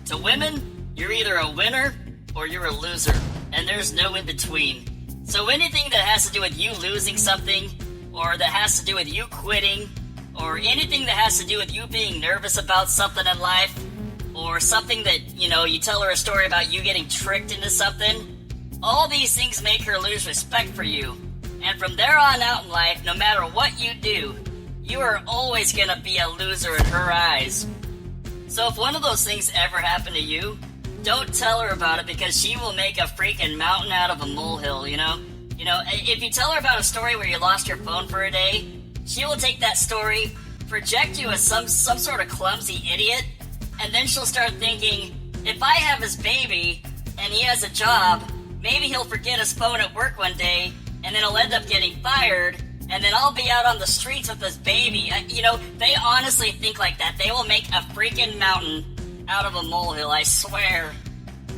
To women, you're either a winner or you're a loser, and there's no in between. So anything that has to do with you losing something, or that has to do with you quitting, or anything that has to do with you being nervous about something in life, or something that, you tell her a story about you getting tricked into something, all these things make her lose respect for you. And from there on out in life, no matter what you do, you are always gonna be a loser in her eyes. So if one of those things ever happen to you, don't tell her about it, because she will make a freaking mountain out of a molehill, if you tell her about a story where you lost your phone for a day, she will take that story, project you as some sort of clumsy idiot, and then she'll start thinking, if I have his baby and he has a job, maybe he'll forget his phone at work one day, and then he'll end up getting fired, and then I'll be out on the streets with this baby. They honestly think like that. They will make a freaking mountain out of a molehill, I swear.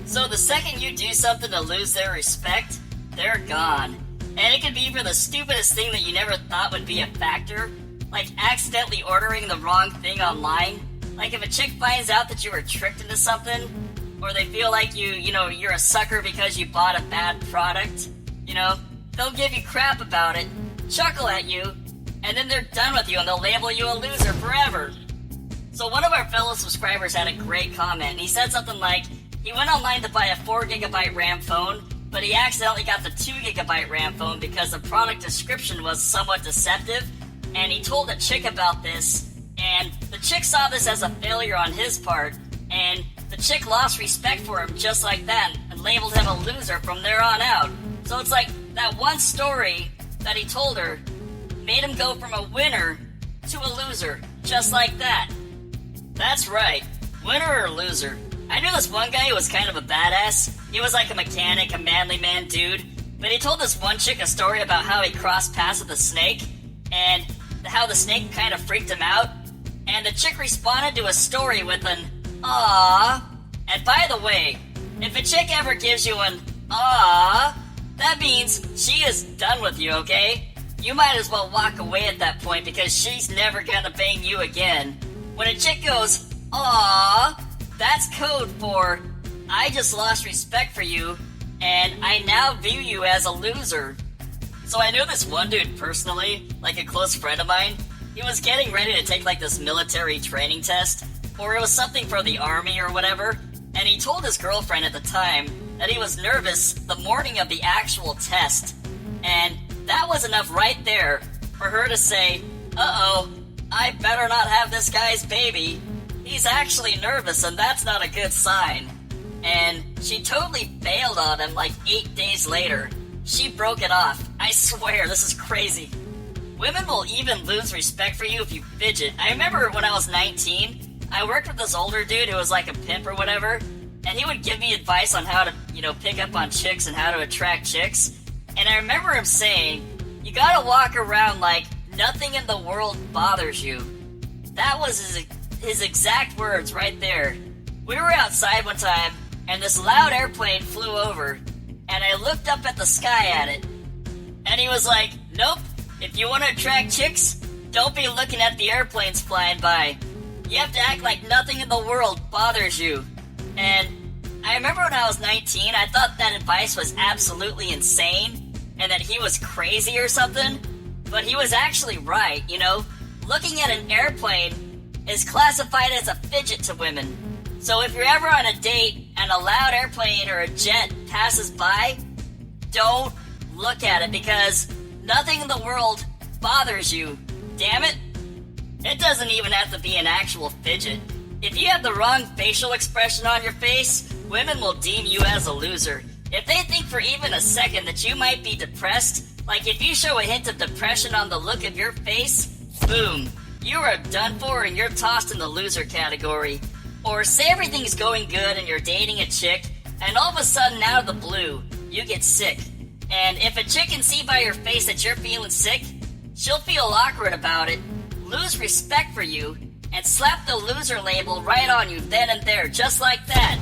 So the second you do something to lose their respect, they're gone. And it could be for the stupidest thing that you never thought would be a factor, like accidentally ordering the wrong thing online. Like if a chick finds out that you were tricked into something, or they feel like you're a sucker because you bought a bad product, they'll give you crap about it, chuckle at you, and then they're done with you and they'll label you a loser forever. So one of our fellow subscribers had a great comment, and he said something like, he went online to buy a 4GB RAM phone, but he accidentally got the 2GB RAM phone because the product description was somewhat deceptive, and he told a chick about this, and the chick saw this as a failure on his part, and the chick lost respect for him just like that and labeled him a loser from there on out. So it's like that one story that he told her made him go from a winner to a loser, just like that. That's right, winner or loser. I knew this one guy who was kind of a badass. He was like a mechanic, a manly man dude, but he told this one chick a story about how he crossed paths with a snake, and how the snake kind of freaked him out, and the chick responded to his story with an "aww." And by the way, if a chick ever gives you an "aww," that means she is done with you, okay? You might as well walk away at that point, because she's never gonna bang you again. When a chick goes "aww," that's code for, I just lost respect for you, and I now view you as a loser. So I knew this one dude personally, like a close friend of mine. He was getting ready to take like this military training test, or it was something for the army or whatever, and he told his girlfriend at the time that he was nervous the morning of the actual test. And that was enough right there for her to say, uh-oh, I better not have this guy's baby. He's actually nervous, and that's not a good sign. And she totally bailed on him like 8 days later. She broke it off. I swear, this is crazy. Women will even lose respect for you if you fidget. I remember when I was 19, I worked with this older dude who was like a pimp or whatever, and he would give me advice on how to, pick up on chicks and how to attract chicks. And I remember him saying, you gotta walk around like nothing in the world bothers you. That was his exact words right there. We were outside one time, and this loud airplane flew over, and I looked up at the sky at it, and he was like, nope, if you want to attract chicks, don't be looking at the airplanes flying by. You have to act like nothing in the world bothers you. And I remember when I was 19, I thought that advice was absolutely insane, and that he was crazy or something, but he was actually right, Looking at an airplane is classified as a fidget to women. So if you're ever on a date and a loud airplane or a jet passes by, don't look at it, because nothing in the world bothers you. Damn it. It doesn't even have to be an actual fidget. If you have the wrong facial expression on your face, women will deem you as a loser. If they think for even a second that you might be depressed, like if you show a hint of depression on the look of your face, boom, you are done for and you're tossed in the loser category. Or say everything's going good and you're dating a chick, and all of a sudden out of the blue, you get sick. And if a chick can see by your face that you're feeling sick, she'll feel awkward about it, lose respect for you, and slap the loser label right on you then and there, just like that.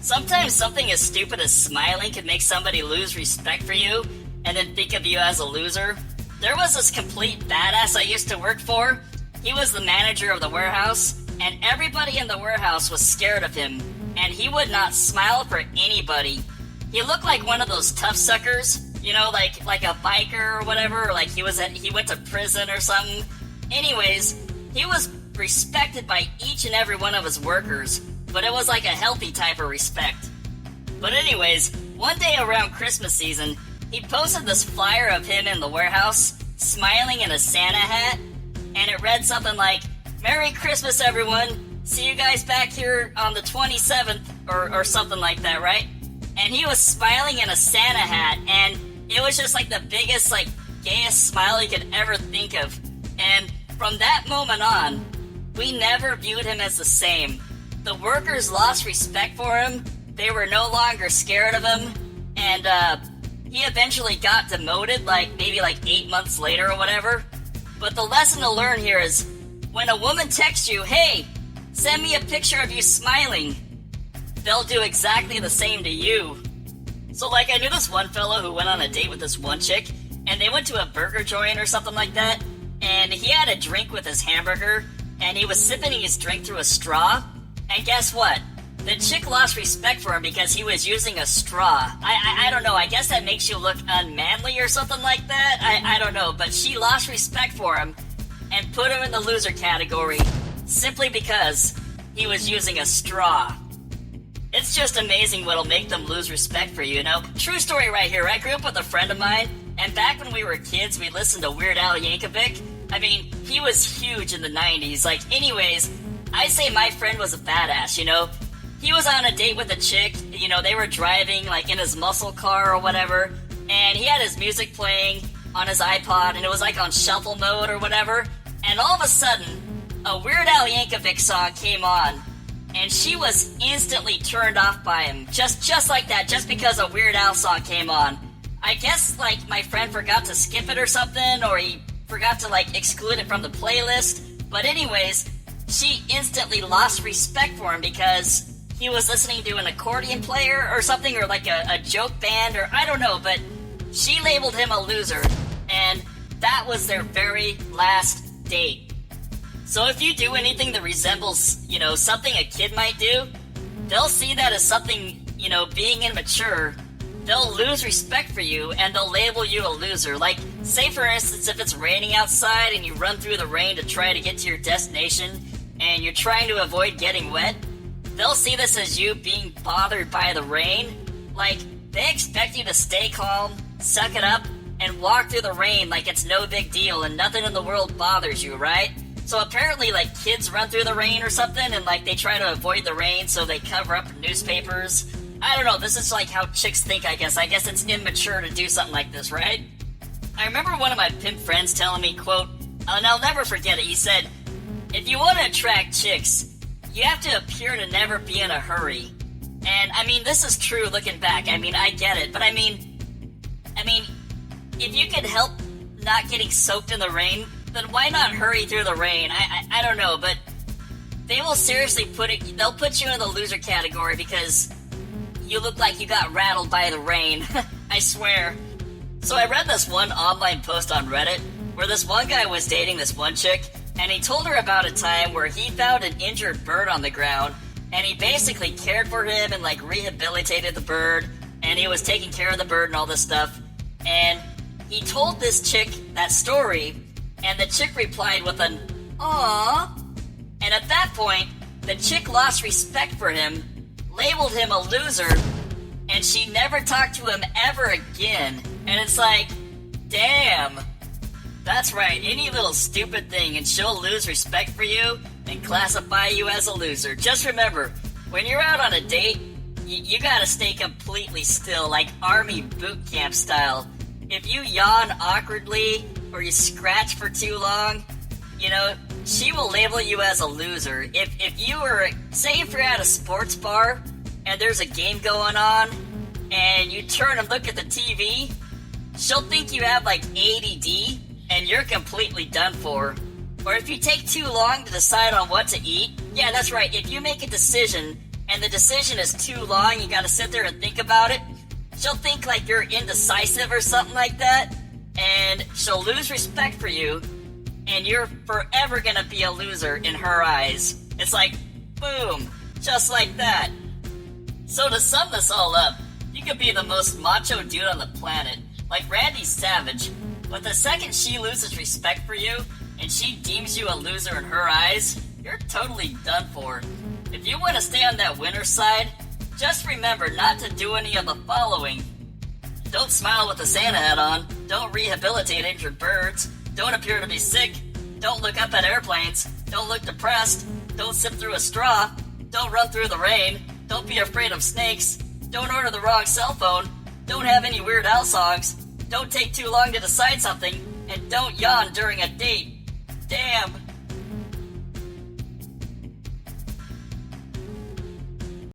Sometimes something as stupid as smiling can make somebody lose respect for you, and then think of you as a loser. There was this complete badass I used to work for. He was the manager of the warehouse, and everybody in the warehouse was scared of him and he would not smile for anybody. He looked like one of those tough suckers, you know, like a biker or whatever, or like he went to prison or something. Anyways, he was respected by each and every one of his workers, but it was like a healthy type of respect. But anyways, one day around Christmas season, he posted this flyer of him in the warehouse, smiling in a Santa hat, and it read something like, "Merry Christmas, everyone. See you guys back here on the 27th," or something like that, right? And he was smiling in a Santa hat, and it was just like the biggest, like, gayest smile you could ever think of. And from that moment on, we never viewed him as the same. The workers lost respect for him, they were no longer scared of him, and he eventually got demoted, maybe 8 months later or whatever. But the lesson to learn here is, when a woman texts you, "Hey, send me a picture of you smiling," they'll do exactly the same to you. So I knew this one fellow who went on a date with this one chick, and they went to a burger joint or something like that, and he had a drink with his hamburger, and he was sipping his drink through a straw, and guess what? The chick lost respect for him because he was using a straw. I don't know, I guess that makes you look unmanly or something like that? I don't know, but she lost respect for him and put him in the loser category simply because he was using a straw. It's just amazing what'll make them lose respect for you, you know? True story right here. I grew up with a friend of mine, and back when we were kids, we listened to Weird Al Yankovic. I mean, he was huge in the 90s. Anyways, I say my friend was a badass, you know? He was on a date with a chick, you know, they were driving, in his muscle car or whatever, and he had his music playing on his iPod, and it was on shuffle mode or whatever, and all of a sudden, a Weird Al Yankovic song came on, and she was instantly turned off by him, just like that, just because a Weird Al song came on. I guess, my friend forgot to skip it or something, or he forgot to, exclude it from the playlist, but anyways, she instantly lost respect for him because he was listening to an accordion player or something, or a joke band, or I don't know, but she labeled him a loser, and that was their very last date. So if you do anything that resembles, something a kid might do, they'll see that as something, being immature. They'll lose respect for you, and they'll label you a loser. Say for instance, if it's raining outside and you run through the rain to try to get to your destination, and you're trying to avoid getting wet, they'll see this as you being bothered by the rain. They expect you to stay calm, suck it up, and walk through the rain like it's no big deal and nothing in the world bothers you, right? So apparently, kids run through the rain or something, and, they try to avoid the rain, so they cover up newspapers. I don't know, this is, how chicks think, I guess. I guess it's immature to do something like this, right? I remember one of my pimp friends telling me, quote, and I'll never forget it, he said, "If you want to attract chicks, you have to appear to never be in a hurry." And, this is true looking back. I get it, but if you could help not getting soaked in the rain, then why not hurry through the rain? I don't know, but they will seriously they'll put you in the loser category because you look like you got rattled by the rain. I swear. So I read this one online post on Reddit where this one guy was dating this one chick, and he told her about a time where he found an injured bird on the ground, and he basically cared for him and rehabilitated the bird, and he was taking care of the bird and all this stuff. And he told this chick that story, and the chick replied with an "aww." And at that point, the chick lost respect for him, labeled him a loser, and she never talked to him ever again. And it's damn. That's right, any little stupid thing and she'll lose respect for you and classify you as a loser. Just remember, when you're out on a date, you gotta stay completely still, like army boot camp style. If you yawn awkwardly or you scratch for too long, she will label you as a loser. If you were, say if you're at a sports bar and there's a game going on and you turn and look at the TV, she'll think you have ADD and you're completely done for. Or if you take too long to decide on what to eat, yeah, that's right, if you make a decision and the decision is too long, you gotta sit there and think about it, she'll think you're indecisive or something like that, and she'll lose respect for you, and you're forever gonna be a loser in her eyes. It's boom, just like that. So to sum this all up, you could be the most macho dude on the planet, like Randy Savage, but the second she loses respect for you, and she deems you a loser in her eyes, you're totally done for. If you want to stay on that winner side, just remember not to do any of the following. Don't smile with a Santa hat on, don't rehabilitate injured birds, don't appear to be sick, don't look up at airplanes, don't look depressed, don't sip through a straw, don't run through the rain, don't be afraid of snakes, don't order the wrong cell phone, don't have any Weird Al songs, don't take too long to decide something, and don't yawn during a date. Damn.